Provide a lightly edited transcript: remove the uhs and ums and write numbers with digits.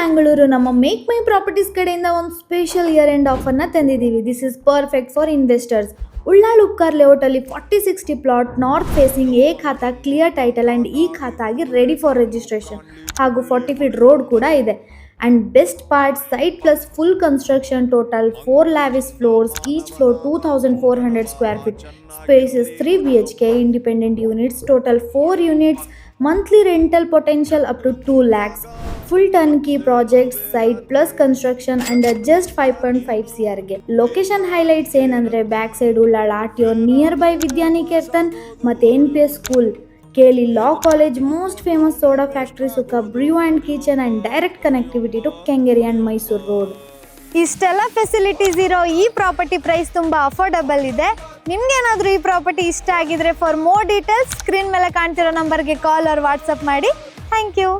ಬ್ಯಾಂಗ್ಳೂರು ನಮ್ಮ make my properties ಕಡೆಯಿಂದ ಒಂದು ಸ್ಪೆಷಲ್ ಇಯರ್ ಎಂಡ್ ಆಫರ್ನ ತಂದಿದ್ದೀವಿ. This is perfect for investors. Ullal Upkar ಲೇಔಟಲ್ಲಿ 40-60 plot north facing A khata clear title and E khata ಆಗಿ ರೆಡಿ ಫಾರ್ ರಿಜಿಸ್ಟ್ರೇಷನ್ ಹಾಗೂ 40 ಫೀಟ್ ರೋಡ್ ಕೂಡ ಇದೆ. And best part site plus full construction total 4 lavish floors, each floor 2400 square feet, spaces 3 BHK, independent units, total 4 units, monthly rental potential up to 2 lakhs. Full turnkey projects, site plus construction under just 5.5 CR ಗೆ. Location highlights ಏನಂದ್ರೆ back side Ullal RTO, near by Vidyaniketan ಮತ್ತೆ NPS school, KLE law college, most famous soda factory Sukha, brew and kitchen and direct connectivity to Kengeri and Mysore road. ಇಷ್ಟೆಲ್ಲ facilities ಇರೋ ಈ property price ತುಂಬ affordable ಇದೆ. ನಿಮ್ಗೇನಾದರೂ ಈ ಪ್ರಾಪರ್ಟಿ ಇಷ್ಟ ಆಗಿದ್ರೆ ಫಾರ್ ಮೋರ್ ಡೀಟೇಲ್ಸ್ ಸ್ಕ್ರೀನ್ ಮೇಲೆ ಕಾಣ್ತಿರೋ ನಂಬರ್ಗೆ ಕಾಲ್ ಆರ್ ವಾಟ್ಸಪ್ ಮಾಡಿ. Thank you.